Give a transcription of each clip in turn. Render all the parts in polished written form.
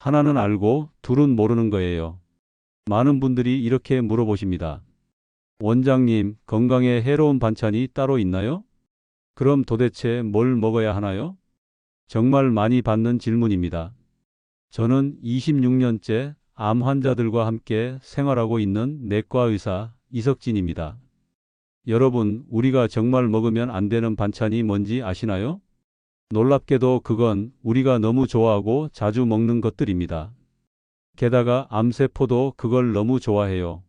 하나는 알고 둘은 모르는 거예요. 많은 분들이 이렇게 물어보십니다. 원장님, 건강에 해로운 반찬이 따로 있나요? 그럼 도대체 뭘 먹어야 하나요? 정말 많이 받는 질문입니다. 저는 26년째 암 환자들과 함께 생활하고 있는 내과 의사 이석진입니다. 여러분, 우리가 정말 먹으면 안 되는 반찬이 뭔지 아시나요? 놀랍게도 그건 우리가 너무 좋아하고 자주 먹는 것들입니다. 게다가 암세포도 그걸 너무 좋아해요.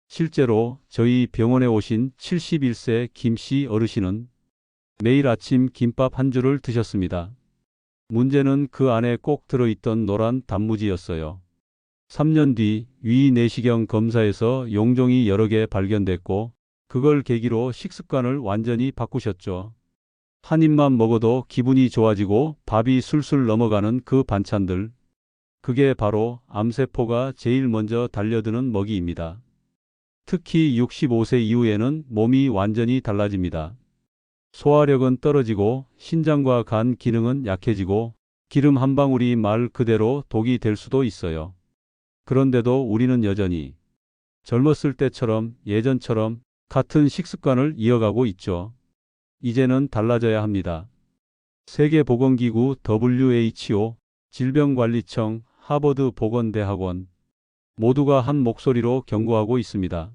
실제로 저희 병원에 오신 71세 김 씨 어르신은 매일 아침 김밥 한 줄을 드셨습니다. 문제는 그 안에 꼭 들어있던 노란 단무지였어요. 3년 뒤 위 내시경 검사에서 용종이 여러 개 발견됐고 그걸 계기로 식습관을 완전히 바꾸셨죠. 한 입만 먹어도 기분이 좋아지고 밥이 술술 넘어가는 그 반찬들. 그게 바로 암세포가 제일 먼저 달려드는 먹이입니다. 특히 65세 이후에는 몸이 완전히 달라집니다. 소화력은 떨어지고 신장과 간 기능은 약해지고 기름 한 방울이 말 그대로 독이 될 수도 있어요. 그런데도 우리는 여전히 젊었을 때처럼 예전처럼 같은 식습관을 이어가고 있죠. 이제는 달라져야 합니다. 세계보건기구 WHO, 질병관리청, 하버드 보건대학원 모두가 한 목소리로 경고하고 있습니다.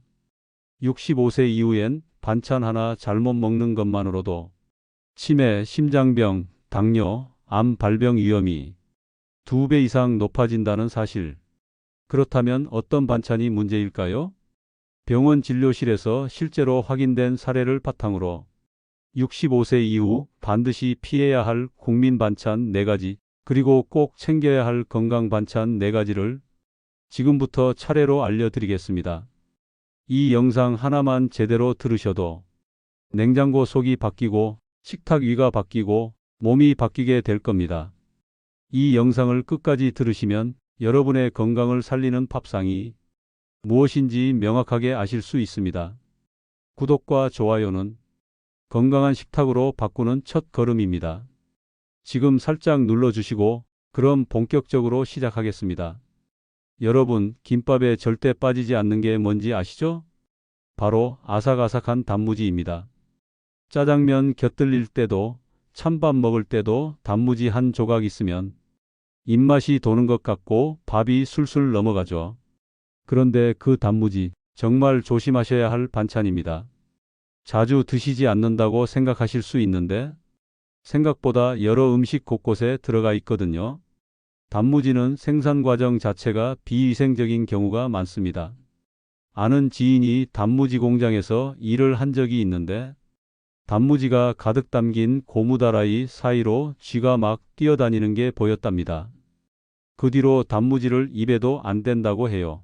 65세 이후엔 반찬 하나 잘못 먹는 것만으로도 치매, 심장병, 당뇨, 암 발병 위험이 2배 이상 높아진다는 사실. 그렇다면 어떤 반찬이 문제일까요? 병원 진료실에서 실제로 확인된 사례를 바탕으로 65세 이후 반드시 피해야 할 국민 반찬 4가지, 그리고 꼭 챙겨야 할 건강 반찬 4가지를 지금부터 차례로 알려드리겠습니다. 이 영상 하나만 제대로 들으셔도 냉장고 속이 바뀌고 식탁 위가 바뀌고 몸이 바뀌게 될 겁니다. 이 영상을 끝까지 들으시면 여러분의 건강을 살리는 밥상이 무엇인지 명확하게 아실 수 있습니다. 구독과 좋아요는 건강한 식탁으로 바꾸는 첫 걸음입니다. 지금 살짝 눌러주시고 그럼 본격적으로 시작하겠습니다. 여러분, 김밥에 절대 빠지지 않는 게 뭔지 아시죠? 바로 아삭아삭한 단무지입니다. 짜장면 곁들일 때도 찬밥 먹을 때도 단무지 한 조각 있으면 입맛이 도는 것 같고 밥이 술술 넘어가죠. 그런데 그 단무지 정말 조심하셔야 할 반찬입니다. 자주 드시지 않는다고 생각하실 수 있는데 생각보다 여러 음식 곳곳에 들어가 있거든요. 단무지는 생산 과정 자체가 비위생적인 경우가 많습니다. 아는 지인이 단무지 공장에서 일을 한 적이 있는데 단무지가 가득 담긴 고무다라이 사이로 쥐가 막 뛰어다니는 게 보였답니다. 그 뒤로 단무지를 입에도 안 댄다고 해요.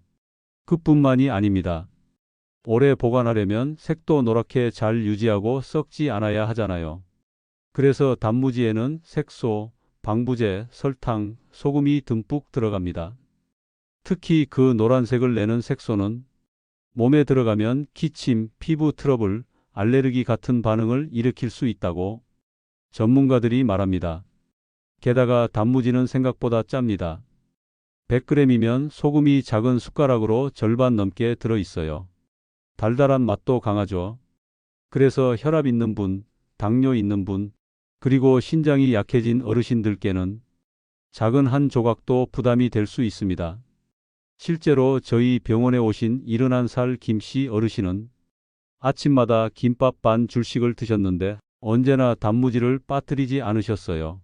그뿐만이 아닙니다. 오래 보관하려면 색도 노랗게 잘 유지하고 썩지 않아야 하잖아요. 그래서 단무지에는 색소, 방부제, 설탕, 소금이 듬뿍 들어갑니다. 특히 그 노란색을 내는 색소는 몸에 들어가면 기침, 피부 트러블, 알레르기 같은 반응을 일으킬 수 있다고 전문가들이 말합니다. 게다가 단무지는 생각보다 짭니다. 100g이면 소금이 작은 숟가락으로 절반 넘게 들어있어요. 달달한 맛도 강하죠. 그래서 혈압 있는 분, 당뇨 있는 분, 그리고 신장이 약해진 어르신들께는 작은 한 조각도 부담이 될 수 있습니다. 실제로 저희 병원에 오신 71살 김 씨 어르신은 아침마다 김밥 반 줄씩을 드셨는데 언제나 단무지를 빠뜨리지 않으셨어요.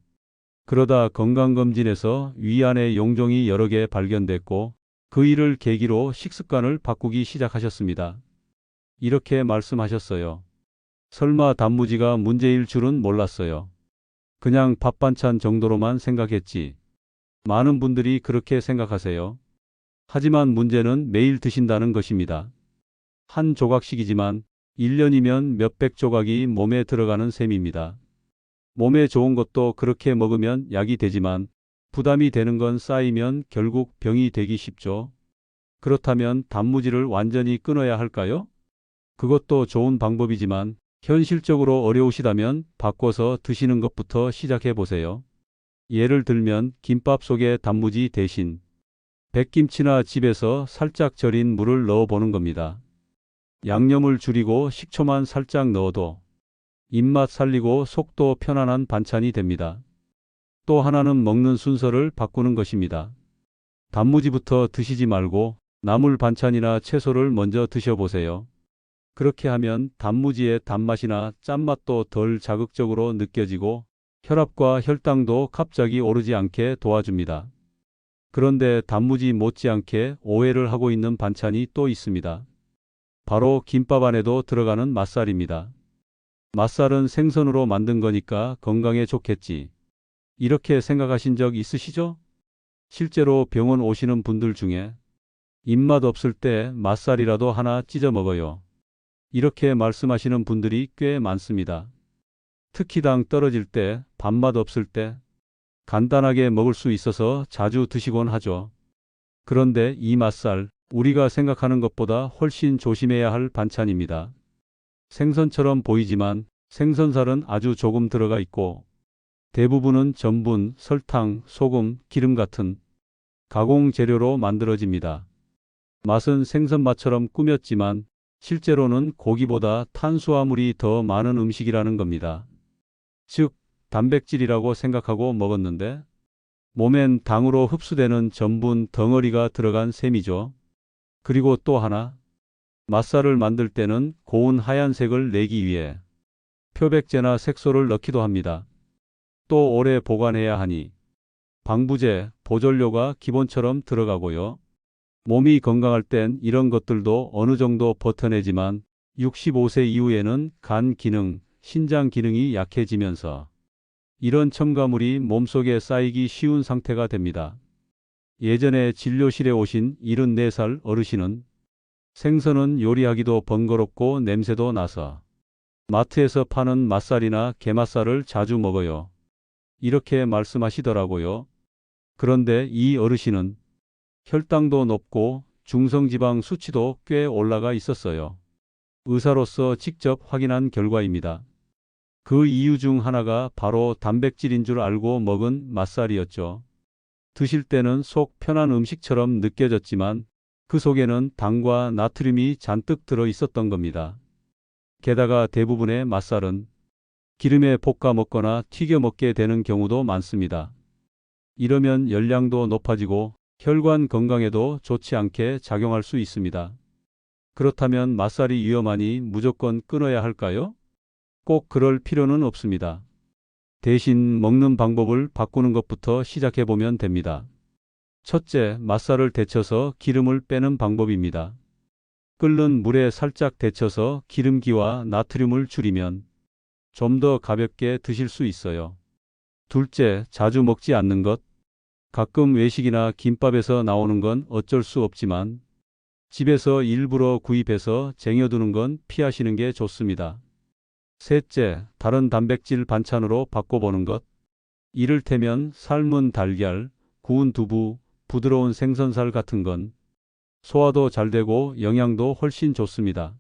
그러다 건강검진에서 위 안에 용종이 여러 개 발견됐고 그 일을 계기로 식습관을 바꾸기 시작하셨습니다. 이렇게 말씀하셨어요. 설마 단무지가 문제일 줄은 몰랐어요. 그냥 밥 반찬 정도로만 생각했지. 많은 분들이 그렇게 생각하세요. 하지만 문제는 매일 드신다는 것입니다. 한 조각씩이지만 1년이면 몇백 조각이 몸에 들어가는 셈입니다. 몸에 좋은 것도 그렇게 먹으면 약이 되지만 부담이 되는 건 쌓이면 결국 병이 되기 쉽죠. 그렇다면 단무지를 완전히 끊어야 할까요? 그것도 좋은 방법이지만 현실적으로 어려우시다면 바꿔서 드시는 것부터 시작해 보세요. 예를 들면 김밥 속에 단무지 대신 백김치나 집에서 살짝 절인 물을 넣어 보는 겁니다. 양념을 줄이고 식초만 살짝 넣어도 입맛 살리고 속도 편안한 반찬이 됩니다. 또 하나는 먹는 순서를 바꾸는 것입니다. 단무지부터 드시지 말고 나물 반찬이나 채소를 먼저 드셔보세요. 그렇게 하면 단무지의 단맛이나 짠맛도 덜 자극적으로 느껴지고 혈압과 혈당도 갑자기 오르지 않게 도와줍니다. 그런데 단무지 못지않게 오해를 하고 있는 반찬이 또 있습니다. 바로 김밥 안에도 들어가는 맛살입니다. 맛살은 생선으로 만든 거니까 건강에 좋겠지. 이렇게 생각하신 적 있으시죠? 실제로 병원 오시는 분들 중에 입맛 없을 때 맛살이라도 하나 찢어 먹어요. 이렇게 말씀하시는 분들이 꽤 많습니다. 특히 당 떨어질 때, 밥맛 없을 때 간단하게 먹을 수 있어서 자주 드시곤 하죠. 그런데 이 맛살, 우리가 생각하는 것보다 훨씬 조심해야 할 반찬입니다. 생선처럼 보이지만 생선살은 아주 조금 들어가 있고 대부분은 전분, 설탕, 소금, 기름 같은 가공 재료로 만들어집니다. 맛은 생선 맛처럼 꾸몄지만 실제로는 고기보다 탄수화물이 더 많은 음식이라는 겁니다. 즉, 단백질이라고 생각하고 먹었는데 몸엔 당으로 흡수되는 전분 덩어리가 들어간 셈이죠. 그리고 또 하나, 맛살을 만들 때는 고운 하얀색을 내기 위해 표백제나 색소를 넣기도 합니다. 또 오래 보관해야 하니 방부제, 보존료가 기본처럼 들어가고요. 몸이 건강할 땐 이런 것들도 어느 정도 버텨내지만 65세 이후에는 간 기능, 신장 기능이 약해지면서 이런 첨가물이 몸속에 쌓이기 쉬운 상태가 됩니다. 예전에 진료실에 오신 74살 어르신은 생선은 요리하기도 번거롭고 냄새도 나서 마트에서 파는 맛살이나 게맛살을 자주 먹어요. 이렇게 말씀하시더라고요. 그런데 이 어르신은 혈당도 높고 중성지방 수치도 꽤 올라가 있었어요. 의사로서 직접 확인한 결과입니다. 그 이유 중 하나가 바로 단백질인 줄 알고 먹은 맛살이었죠. 드실 때는 속 편한 음식처럼 느껴졌지만 그 속에는 당과 나트륨이 잔뜩 들어 있었던 겁니다. 게다가 대부분의 맛살은 기름에 볶아 먹거나 튀겨 먹게 되는 경우도 많습니다. 이러면 열량도 높아지고 혈관 건강에도 좋지 않게 작용할 수 있습니다. 그렇다면 맛살이 위험하니 무조건 끊어야 할까요? 꼭 그럴 필요는 없습니다. 대신 먹는 방법을 바꾸는 것부터 시작해 보면 됩니다. 첫째, 맛살을 데쳐서 기름을 빼는 방법입니다. 끓는 물에 살짝 데쳐서 기름기와 나트륨을 줄이면 좀 더 가볍게 드실 수 있어요. 둘째, 자주 먹지 않는 것. 가끔 외식이나 김밥에서 나오는 건 어쩔 수 없지만 집에서 일부러 구입해서 쟁여두는 건 피하시는 게 좋습니다. 셋째, 다른 단백질 반찬으로 바꿔보는 것. 이를테면 삶은 달걀, 구운 두부, 부드러운 생선살 같은 건 소화도 잘 되고 영양도 훨씬 좋습니다.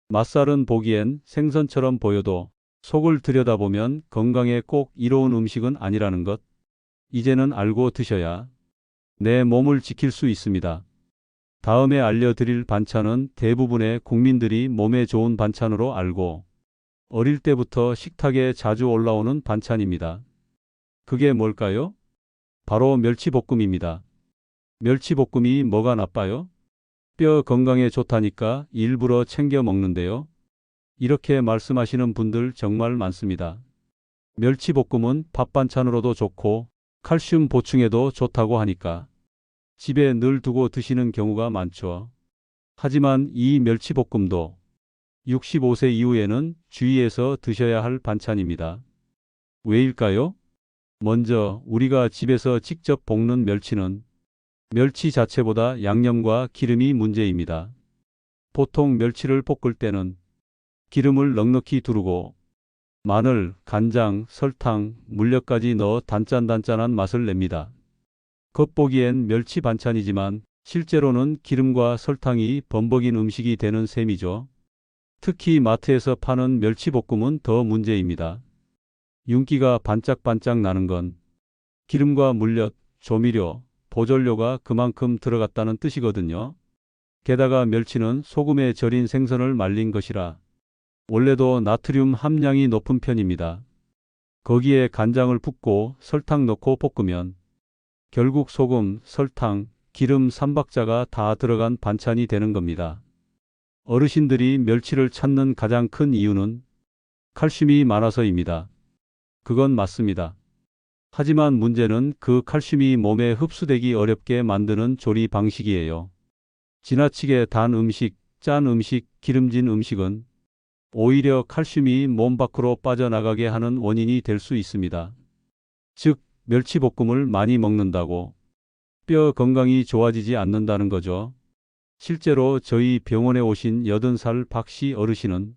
맛살은 보기엔 생선처럼 보여도 속을 들여다보면 건강에 꼭 이로운 음식은 아니라는 것. 이제는 알고 드셔야 내 몸을 지킬 수 있습니다. 다음에 알려드릴 반찬은 대부분의 국민들이 몸에 좋은 반찬으로 알고 어릴 때부터 식탁에 자주 올라오는 반찬입니다. 그게 뭘까요? 바로 멸치볶음입니다. 멸치볶음이 뭐가 나빠요? 뼈 건강에 좋다니까 일부러 챙겨 먹는데요. 이렇게 말씀하시는 분들 정말 많습니다. 멸치볶음은 밥 반찬으로도 좋고 칼슘 보충에도 좋다고 하니까 집에 늘 두고 드시는 경우가 많죠. 하지만 이 멸치볶음도 65세 이후에는 주의해서 드셔야 할 반찬입니다. 왜일까요? 먼저 우리가 집에서 직접 볶는 멸치는 멸치 자체보다 양념과 기름이 문제입니다. 보통 멸치를 볶을 때는 기름을 넉넉히 두르고 마늘, 간장, 설탕, 물엿까지 넣어 단짠단짠한 맛을 냅니다. 겉보기엔 멸치 반찬이지만 실제로는 기름과 설탕이 범벅인 음식이 되는 셈이죠. 특히 마트에서 파는 멸치볶음은 더 문제입니다. 윤기가 반짝반짝 나는 건 기름과 물엿, 조미료, 보존료가 그만큼 들어갔다는 뜻이거든요. 게다가 멸치는 소금에 절인 생선을 말린 것이라 원래도 나트륨 함량이 높은 편입니다. 거기에 간장을 붓고 설탕 넣고 볶으면 결국 소금, 설탕, 기름 3박자가 다 들어간 반찬이 되는 겁니다. 어르신들이 멸치를 찾는 가장 큰 이유는 칼슘이 많아서입니다. 그건 맞습니다. 하지만 문제는 그 칼슘이 몸에 흡수되기 어렵게 만드는 조리 방식이에요. 지나치게 단 음식, 짠 음식, 기름진 음식은 오히려 칼슘이 몸 밖으로 빠져나가게 하는 원인이 될 수 있습니다. 즉, 멸치볶음을 많이 먹는다고 뼈 건강이 좋아지지 않는다는 거죠. 실제로 저희 병원에 오신 80살 박씨 어르신은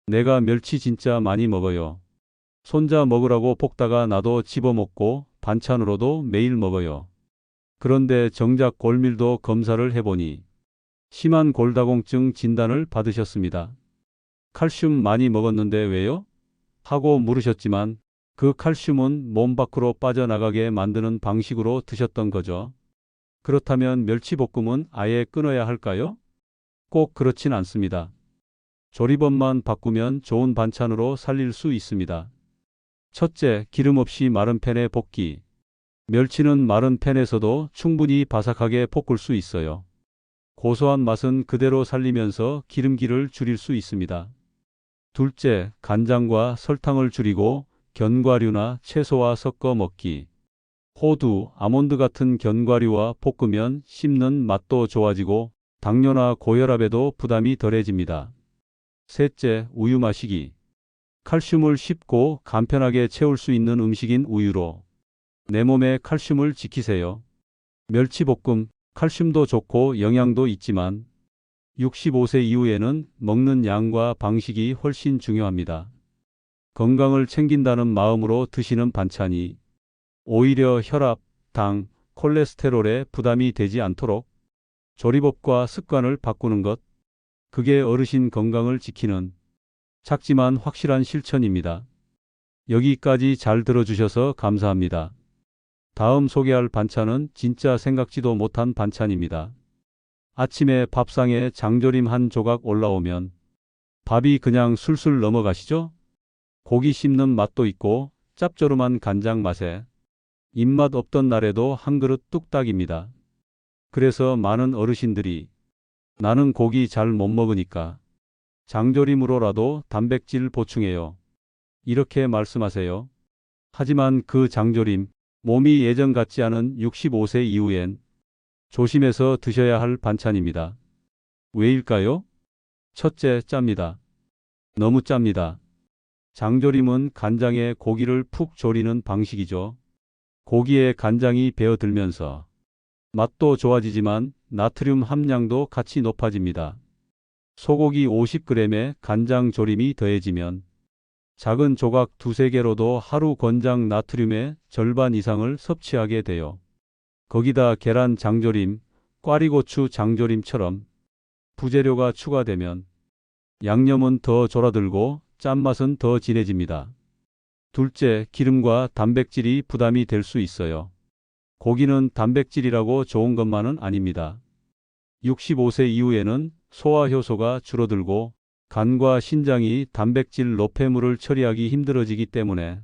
내가 멸치 진짜 많이 먹어요. 손자 먹으라고 볶다가 나도 집어먹고 반찬으로도 매일 먹어요. 그런데 정작 골밀도 검사를 해보니 심한 골다공증 진단을 받으셨습니다. 칼슘 많이 먹었는데 왜요? 하고 물으셨지만 그 칼슘은 몸 밖으로 빠져나가게 만드는 방식으로 드셨던 거죠. 그렇다면 멸치볶음은 아예 끊어야 할까요? 꼭 그렇진 않습니다. 조리법만 바꾸면 좋은 반찬으로 살릴 수 있습니다. 첫째, 기름 없이 마른 팬에 볶기. 멸치는 마른 팬에서도 충분히 바삭하게 볶을 수 있어요. 고소한 맛은 그대로 살리면서 기름기를 줄일 수 있습니다. 둘째, 간장과 설탕을 줄이고 견과류나 채소와 섞어 먹기. 호두, 아몬드 같은 견과류와 볶으면 씹는 맛도 좋아지고 당뇨나 고혈압에도 부담이 덜해집니다. 셋째, 우유 마시기. 칼슘을 쉽고 간편하게 채울 수 있는 음식인 우유로 내 몸의 칼슘을 지키세요. 멸치볶음, 칼슘도 좋고 영양도 있지만 65세 이후에는 먹는 양과 방식이 훨씬 중요합니다. 건강을 챙긴다는 마음으로 드시는 반찬이 오히려 혈압, 당, 콜레스테롤에 부담이 되지 않도록 조리법과 습관을 바꾸는 것, 그게 어르신 건강을 지키는 작지만 확실한 실천입니다. 여기까지 잘 들어주셔서 감사합니다. 다음 소개할 반찬은 진짜 생각지도 못한 반찬입니다. 아침에 밥상에 장조림 한 조각 올라오면 밥이 그냥 술술 넘어가시죠? 고기 씹는 맛도 있고 짭조름한 간장 맛에 입맛 없던 날에도 한 그릇 뚝딱입니다. 그래서 많은 어르신들이 나는 고기 잘 못 먹으니까 장조림으로라도 단백질 보충해요. 이렇게 말씀하세요. 하지만 그 장조림, 몸이 예전 같지 않은 65세 이후엔 조심해서 드셔야 할 반찬입니다. 왜일까요? 첫째, 짭니다. 너무 짭니다. 장조림은 간장에 고기를 푹 졸이는 방식이죠. 고기에 간장이 배어들면서 맛도 좋아지지만 나트륨 함량도 같이 높아집니다. 소고기 50g에 간장 조림이 더해지면 작은 조각 두세 개로도 하루 권장 나트륨의 절반 이상을 섭취하게 돼요. 거기다 계란 장조림, 꽈리고추 장조림처럼 부재료가 추가되면 양념은 더 졸아들고 짠맛은 더 진해집니다. 둘째, 기름과 단백질이 부담이 될 수 있어요. 고기는 단백질이라고 좋은 것만은 아닙니다. 65세 이후에는 소화 효소가 줄어들고 간과 신장이 단백질 노폐물을 처리하기 힘들어지기 때문에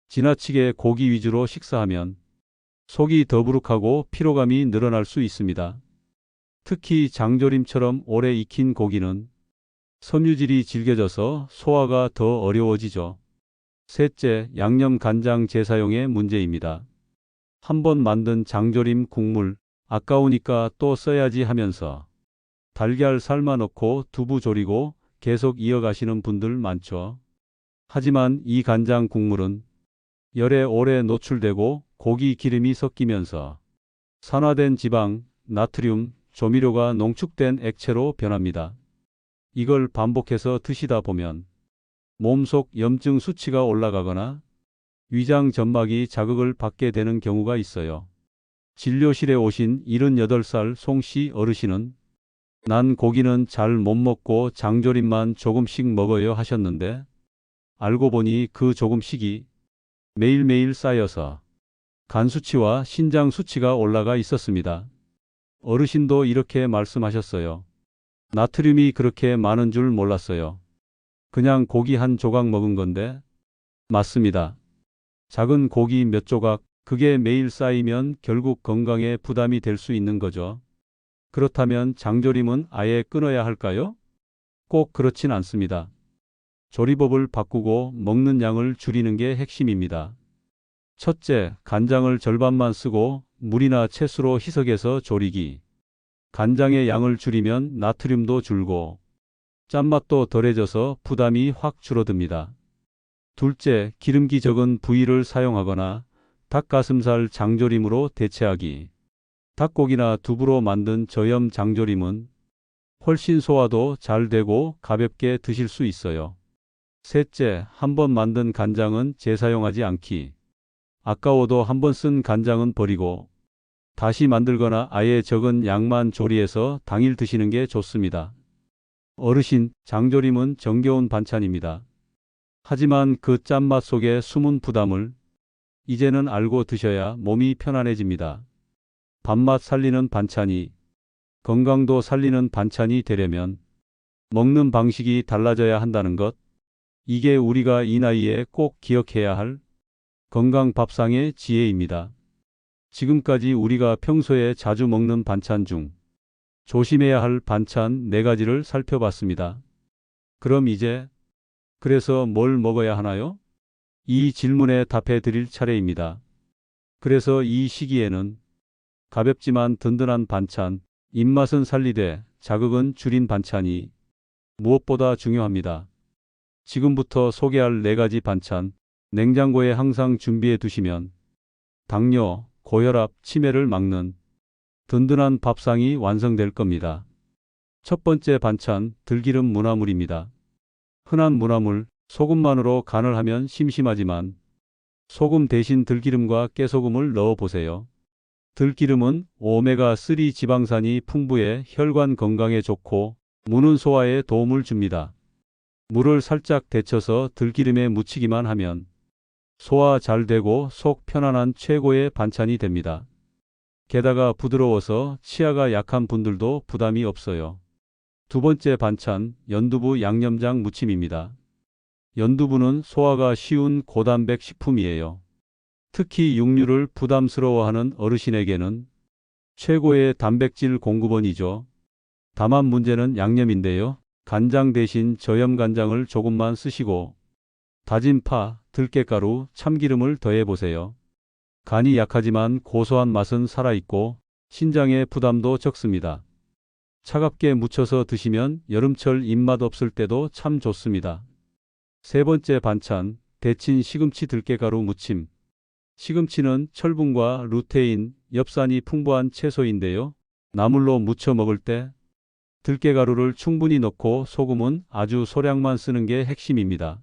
지나치게 고기 위주로 식사하면 속이 더부룩하고 피로감이 늘어날 수 있습니다. 특히 장조림처럼 오래 익힌 고기는 섬유질이 질겨져서 소화가 더 어려워지죠. 셋째, 양념 간장 재사용의 문제입니다. 한번 만든 장조림 국물 아까우니까 또 써야지 하면서 달걀 삶아 넣고 두부 졸이고 계속 이어가시는 분들 많죠. 하지만 이 간장 국물은 열에 오래 노출되고 고기 기름이 섞이면서 산화된 지방, 나트륨, 조미료가 농축된 액체로 변합니다. 이걸 반복해서 드시다 보면 몸속 염증 수치가 올라가거나 위장 점막이 자극을 받게 되는 경우가 있어요. 진료실에 오신 78살 송씨 어르신은 난 고기는 잘 못 먹고 장조림만 조금씩 먹어요 하셨는데 알고 보니 그 조금씩이 매일매일 쌓여서 간 수치와 신장 수치가 올라가 있었습니다. 어르신도 이렇게 말씀하셨어요. 나트륨이 그렇게 많은 줄 몰랐어요. 그냥 고기 한 조각 먹은 건데. 맞습니다. 작은 고기 몇 조각, 그게 매일 쌓이면 결국 건강에 부담이 될 수 있는 거죠. 그렇다면 장조림은 아예 끊어야 할까요? 꼭 그렇진 않습니다. 조리법을 바꾸고 먹는 양을 줄이는 게 핵심입니다. 첫째, 간장을 절반만 쓰고 물이나 채수로 희석해서 졸이기. 간장의 양을 줄이면 나트륨도 줄고 짠맛도 덜해져서 부담이 확 줄어듭니다. 둘째, 기름기 적은 부위를 사용하거나 닭가슴살 장조림으로 대체하기. 닭고기나 두부로 만든 저염 장조림은 훨씬 소화도 잘 되고 가볍게 드실 수 있어요. 셋째, 한번 만든 간장은 재사용하지 않기. 아까워도 한번 쓴 간장은 버리고 다시 만들거나 아예 적은 양만 조리해서 당일 드시는 게 좋습니다. 어르신, 장조림은 정겨운 반찬입니다. 하지만 그 짠맛 속에 숨은 부담을 이제는 알고 드셔야 몸이 편안해집니다. 밥맛 살리는 반찬이 건강도 살리는 반찬이 되려면 먹는 방식이 달라져야 한다는 것. 이게 우리가 이 나이에 꼭 기억해야 할 건강 밥상의 지혜입니다. 지금까지 우리가 평소에 자주 먹는 반찬 중 조심해야 할 반찬 4가지를 살펴봤습니다. 그럼 이제 그래서 뭘 먹어야 하나요? 이 질문에 답해 드릴 차례입니다. 그래서 이 시기에는 가볍지만 든든한 반찬, 입맛은 살리되 자극은 줄인 반찬이 무엇보다 중요합니다. 지금부터 소개할 4가지 반찬, 냉장고에 항상 준비해 두시면 당뇨, 고혈압, 치매를 막는 든든한 밥상이 완성될 겁니다. 첫 번째 반찬, 들기름 무나물입니다. 흔한 무나물, 소금만으로 간을 하면 심심하지만 소금 대신 들기름과 깨소금을 넣어 보세요. 들기름은 오메가3 지방산이 풍부해 혈관 건강에 좋고 무는 소화에 도움을 줍니다. 물을 살짝 데쳐서 들기름에 묻히기만 하면 소화 잘 되고 속 편안한 최고의 반찬이 됩니다. 게다가 부드러워서 치아가 약한 분들도 부담이 없어요. 두 번째 반찬, 연두부 양념장 무침입니다. 연두부는 소화가 쉬운 고단백 식품이에요. 특히 육류를 부담스러워하는 어르신에게는 최고의 단백질 공급원이죠. 다만 문제는 양념인데요. 간장 대신 저염 간장을 조금만 쓰시고 다진 파, 들깨가루, 참기름을 더해 보세요. 간이 약하지만 고소한 맛은 살아있고 신장의 부담도 적습니다. 차갑게 무쳐서 드시면 여름철 입맛 없을 때도 참 좋습니다. 세 번째 반찬, 데친 시금치 들깨가루 무침. 시금치는 철분과 루테인, 엽산이 풍부한 채소인데요. 나물로 무쳐 먹을 때 들깨가루를 충분히 넣고 소금은 아주 소량만 쓰는 게 핵심입니다.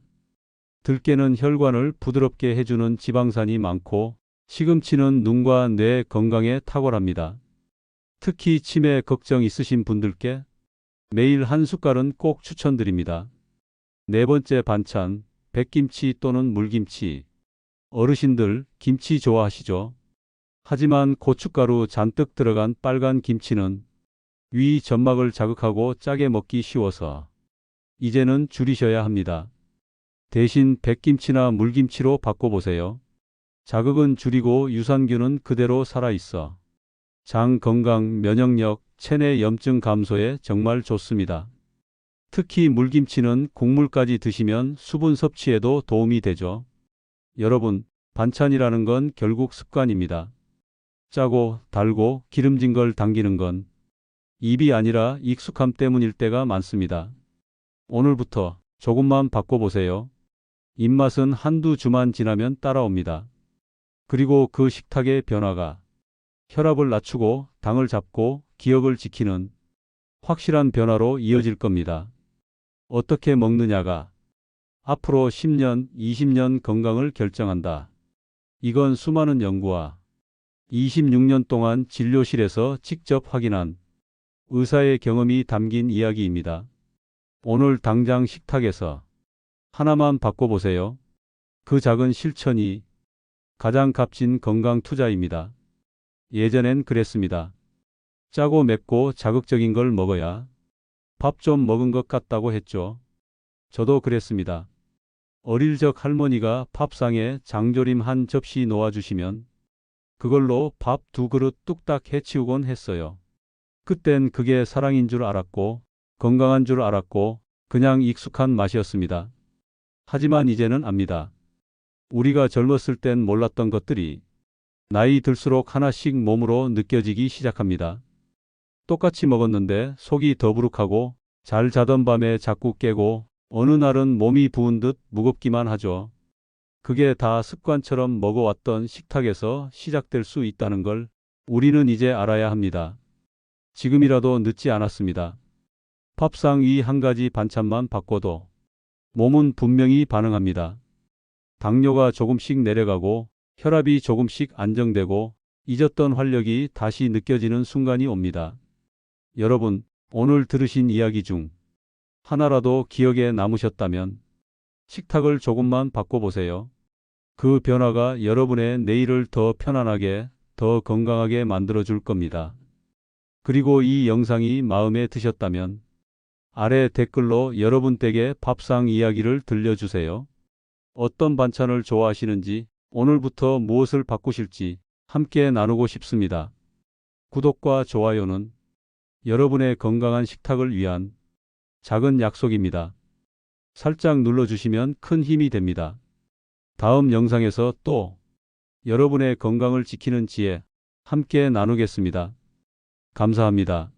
들깨는 혈관을 부드럽게 해주는 지방산이 많고 시금치는 눈과 뇌 건강에 탁월합니다. 특히 치매 걱정 있으신 분들께 매일 한 숟갈은 꼭 추천드립니다. 네 번째 반찬, 백김치 또는 물김치. 어르신들 김치 좋아하시죠? 하지만 고춧가루 잔뜩 들어간 빨간 김치는 위 점막을 자극하고 짜게 먹기 쉬워서 이제는 줄이셔야 합니다. 대신 백김치나 물김치로 바꿔보세요. 자극은 줄이고 유산균은 그대로 살아있어 장 건강, 면역력, 체내 염증 감소에 정말 좋습니다. 특히 물김치는 국물까지 드시면 수분 섭취에도 도움이 되죠. 여러분, 반찬이라는 건 결국 습관입니다. 짜고 달고 기름진 걸 당기는 건 입이 아니라 익숙함 때문일 때가 많습니다. 오늘부터 조금만 바꿔보세요. 입맛은 한두 주만 지나면 따라옵니다. 그리고 그 식탁의 변화가 혈압을 낮추고 당을 잡고 기억을 지키는 확실한 변화로 이어질 겁니다. 어떻게 먹느냐가 앞으로 10년, 20년 건강을 결정한다. 이건 수많은 연구와 26년 동안 진료실에서 직접 확인한 의사의 경험이 담긴 이야기입니다. 오늘 당장 식탁에서 하나만 바꿔보세요. 그 작은 실천이 가장 값진 건강 투자입니다. 예전엔 그랬습니다. 짜고 맵고 자극적인 걸 먹어야 밥 좀 먹은 것 같다고 했죠. 저도 그랬습니다. 어릴 적 할머니가 밥상에 장조림 한 접시 놓아주시면 그걸로 밥 2그릇 뚝딱 해치우곤 했어요. 그땐 그게 사랑인 줄 알았고 건강한 줄 알았고 그냥 익숙한 맛이었습니다. 하지만 이제는 압니다. 우리가 젊었을 땐 몰랐던 것들이 나이 들수록 하나씩 몸으로 느껴지기 시작합니다. 똑같이 먹었는데 속이 더부룩하고 잘 자던 밤에 자꾸 깨고 어느 날은 몸이 부은 듯 무겁기만 하죠. 그게 다 습관처럼 먹어왔던 식탁에서 시작될 수 있다는 걸 우리는 이제 알아야 합니다. 지금이라도 늦지 않았습니다. 밥상 위 한 가지 반찬만 바꿔도 몸은 분명히 반응합니다. 당뇨가 조금씩 내려가고 혈압이 조금씩 안정되고 잊었던 활력이 다시 느껴지는 순간이 옵니다. 여러분, 오늘 들으신 이야기 중 하나라도 기억에 남으셨다면 식탁을 조금만 바꿔보세요. 그 변화가 여러분의 내일을 더 편안하게, 더 건강하게 만들어줄 겁니다. 그리고 이 영상이 마음에 드셨다면 아래 댓글로 여러분 댁의 밥상 이야기를 들려주세요. 어떤 반찬을 좋아하시는지, 오늘부터 무엇을 바꾸실지 함께 나누고 싶습니다. 구독과 좋아요는 여러분의 건강한 식탁을 위한 작은 약속입니다. 살짝 눌러주시면 큰 힘이 됩니다. 다음 영상에서 또 여러분의 건강을 지키는 지혜 함께 나누겠습니다. 감사합니다.